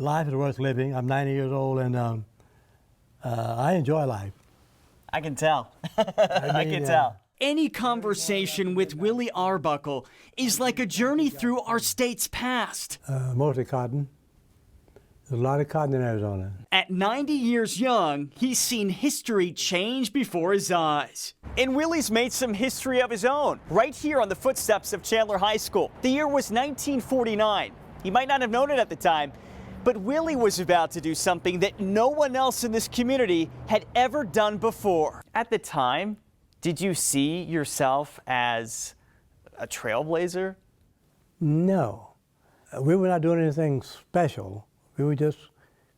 Life is worth living. I'm 90 years old, and I enjoy life. I can tell. I can tell. Any conversation with Willie Arbuckle is like a journey through our state's past. Mostly cotton. There's a lot of cotton in Arizona. At 90 years young, he's seen history change before his eyes. And Willie's made some history of his own, right here on the footsteps of Chandler High School. The year was 1949. He might not have known it at the time, but Willie was about to do something that no one else in this community had ever done before. At the time, did you see yourself as a trailblazer? No. We were not doing anything special. We were just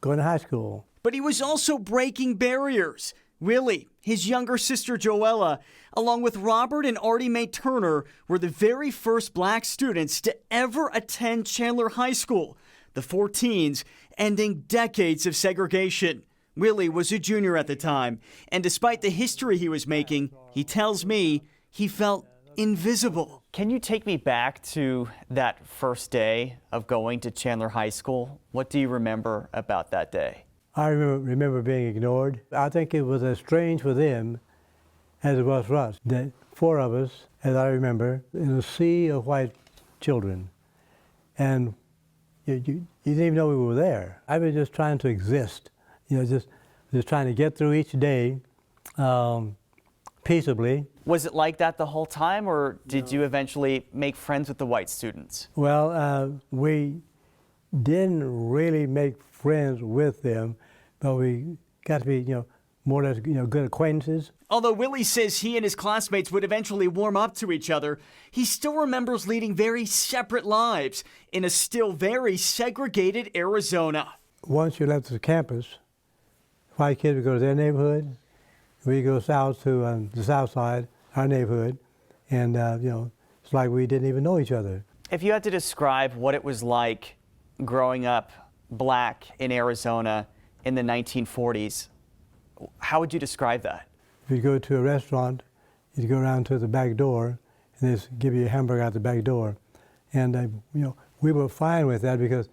going to high school. But he was also breaking barriers. Willie, his younger sister Joella, along with Robert and Artie Mae Turner, were the very first black students to ever attend Chandler High School, the 14s, ending decades of segregation. Willie was a junior at the time, and despite the history he was making, he tells me he felt invisible. Can you take me back to that first day of going to Chandler High School? What do you remember about that day? I remember being ignored. I think it was as strange for them as it was for us. The four of us, as I remember, in a sea of white children. And you didn't even know we were there. I was just trying to exist, just trying to get through each day peaceably. Was it like that the whole time, or did you eventually make friends with the white students? Well, we didn't really make friends with them, but we got to be, more or less, good acquaintances. Although Willie says he and his classmates would eventually warm up to each other, he still remembers leading very separate lives in a still very segregated Arizona. Once you left the campus, white kids would go to their neighborhood. We go south to the south side, our neighborhood, and it's like we didn't even know each other. If you had to describe what it was like growing up black in Arizona in the 1940s, how would you describe that? If you go to a restaurant, you'd go around to the back door, and they just give you a hamburger out the back door. And we were fine with that because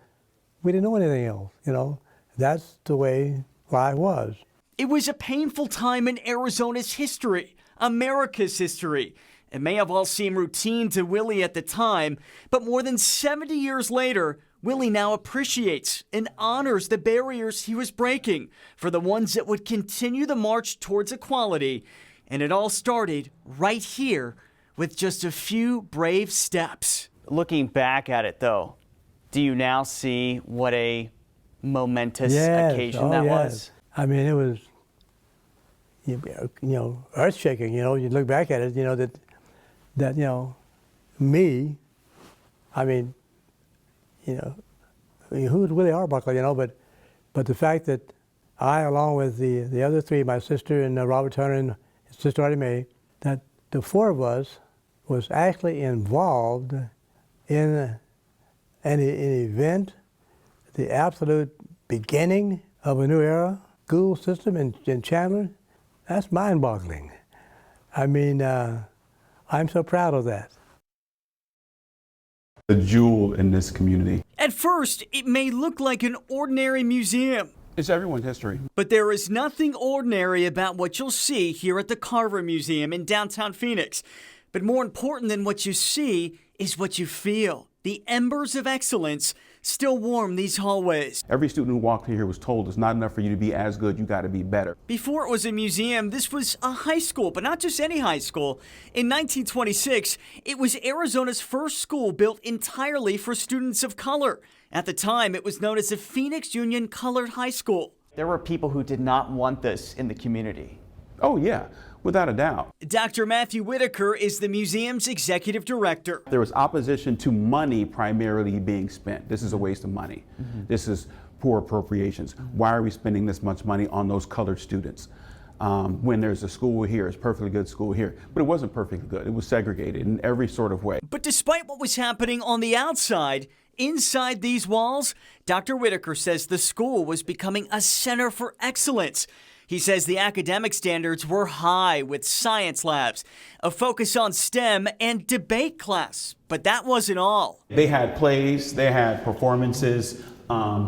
we didn't know anything else. That's the way life was. It was a painful time in Arizona's history, America's history. It may have all seemed routine to Willie at the time, but more than 70 years later, Willie now appreciates and honors the barriers he was breaking for the ones that would continue the march towards equality. And it all started right here with just a few brave steps. Looking back at it, though, do you now see what a momentous occasion that was? I mean, it was, earth-shaking. You look back at it, that me, I mean, who's Willie Arbuckle, but the fact that I, along with the other three, my sister and Robert Turner and his sister Artie Mae, that the four of us was actually involved in an event, the absolute beginning of a new era, school system in Chandler. That's mind-boggling. I mean, I'm so proud of that. The jewel in this community. At first, it may look like an ordinary museum. It's everyone's history. But there is nothing ordinary about what you'll see here at the Carver Museum in downtown Phoenix. But more important than what you see is what you feel. The embers of excellence still warm these hallways. Every student who walked here was told it's not enough for you to be as good, you got to be better. Before it was a museum, this was a high school, but not just any high school. In 1926, it was Arizona's first school built entirely for students of color. At the time, it was known as the Phoenix Union Colored High School. There were people who did not want this in the community. Oh yeah, without a doubt. Dr. Matthew Whitaker is the museum's executive director. There was opposition to money primarily being spent. This is a waste of money. This is poor appropriations. Why are we spending this much money on those colored students? When there's a school here, it's perfectly good school here. But it wasn't perfectly good. It was segregated in every sort of way. But despite what was happening on the outside, inside these walls, Dr. Whitaker says the school was becoming a center for excellence. He says the academic standards were high with science labs, a focus on STEM, and debate class. But that wasn't all. They had plays, they had performances,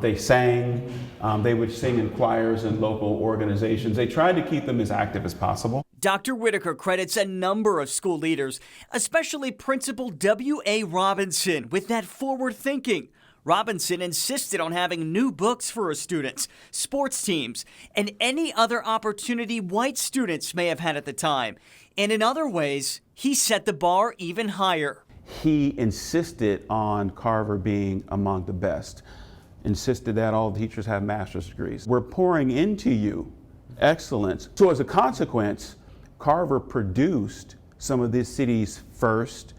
They sang, they would sing in choirs and local organizations. They tried to keep them as active as possible. Dr. Whitaker credits a number of school leaders, especially Principal W.A. Robinson, with that forward thinking. Robinson insisted on having new books for his students, sports teams, and any other opportunity white students may have had at the time. And in other ways, he set the bar even higher. He insisted on Carver being among the best, insisted that all teachers have master's degrees. We're pouring into you excellence. So as a consequence, Carver produced some of this city's first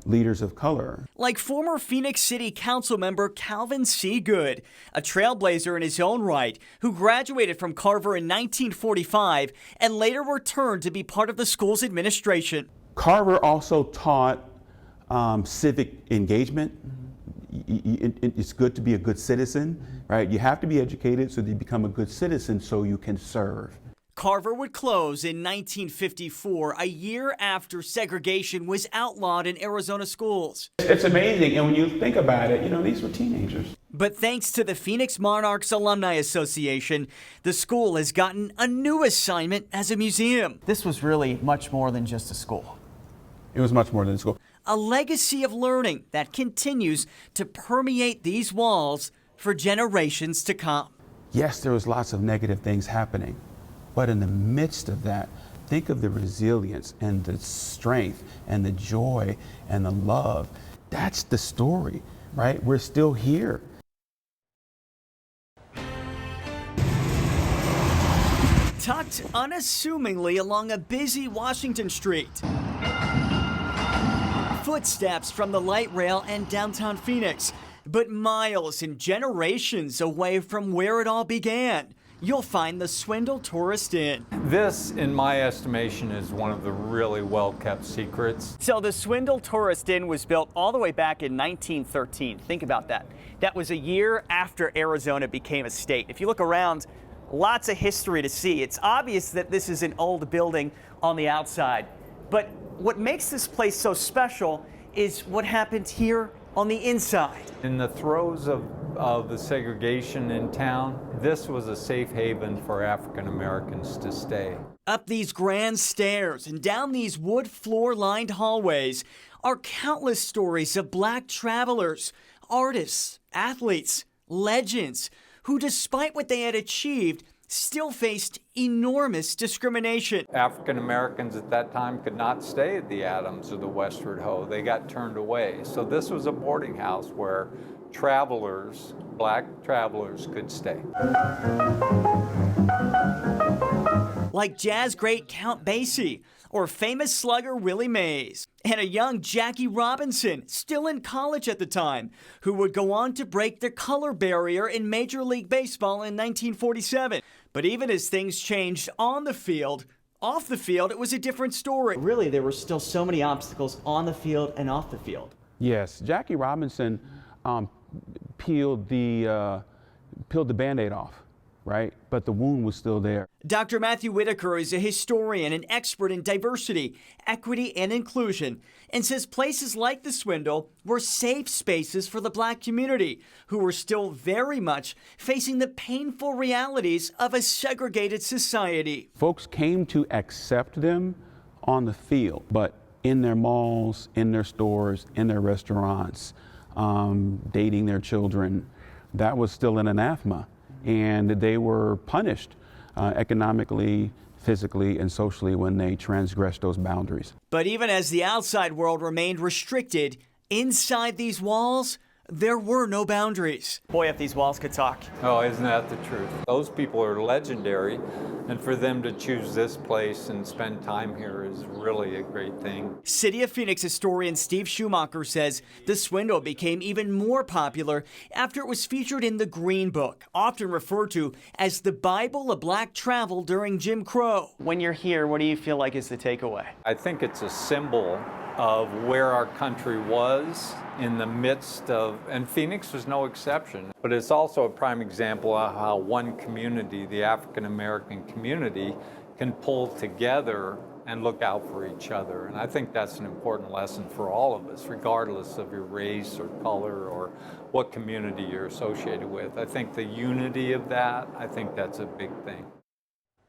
leaders of color. Like former Phoenix City Council member Calvin C. Good, a trailblazer in his own right, who graduated from Carver in 1945 and later returned to be part of the school's administration. Carver also taught civic engagement. It's good to be a good citizen, right? You have to be educated so that you become a good citizen so you can serve. Carver would close in 1954, a year after segregation was outlawed in Arizona schools. It's amazing, and when you think about it, these were teenagers. But thanks to the Phoenix Monarchs Alumni Association, the school has gotten a new assignment as a museum. This was really much more than just a school. It was much more than a school. A legacy of learning that continues to permeate these walls for generations to come. Yes, there was lots of negative things happening. But in the midst of that, think of the resilience and the strength and the joy and the love. That's the story, right? We're still here. Tucked unassumingly along a busy Washington street. Footsteps from the light rail and downtown Phoenix, but miles and generations away from where it all began. You'll find the Swindle Tourist Inn. This, in my estimation, is one of the really well-kept secrets. So the Swindle Tourist Inn was built all the way back in 1913. Think about that. That was a year after Arizona became a state. If you look around, lots of history to see. It's obvious that this is an old building on the outside. But what makes this place so special is what happened here on the inside. In the throes of the segregation in town, this was a safe haven for African Americans to stay. Up these grand stairs and down these wood floor-lined hallways are countless stories of black travelers, artists, athletes, legends, who despite what they had achieved, still faced enormous discrimination. African Americans at that time could not stay at the Adams or the Westward Ho. They got turned away. So this was a boarding house where travelers, black travelers, could stay. Like jazz great Count Basie or famous slugger Willie Mays, and a young Jackie Robinson, still in college at the time, who would go on to break the color barrier in Major League Baseball in 1947. But even as things changed on the field, off the field, it was a different story. Really, there were still so many obstacles on the field and off the field. Yes, Jackie Robinson peeled the Band-Aid off, right? But the wound was still there. Dr. Matthew Whitaker is a historian and expert in diversity, equity, and inclusion, and says places like the Swindle were safe spaces for the black community, who were still very much facing the painful realities of a segregated society. Folks came to accept them on the field, but in their malls, in their stores, in their restaurants, dating their children, that was still an anathema. And they were punished economically, physically, and socially when they transgressed those boundaries. But even as the outside world remained restricted, inside these walls, there were no boundaries. Boy, if these walls could talk. Oh, isn't that the truth? Those people are legendary, and for them to choose this place and spend time here is really a great thing. City of Phoenix historian Steve Schumacher says the Swindle became even more popular after it was featured in the Green Book, often referred to as the Bible of black travel during Jim Crow. When you're here, what do you feel like is the takeaway? I think it's a symbol of where our country was in the midst of, and Phoenix was no exception, but it's also a prime example of how one community, the African American community, can pull together and look out for each other. And I think that's an important lesson for all of us, regardless of your race or color or what community you're associated with. I think the unity of that, I think that's a big thing.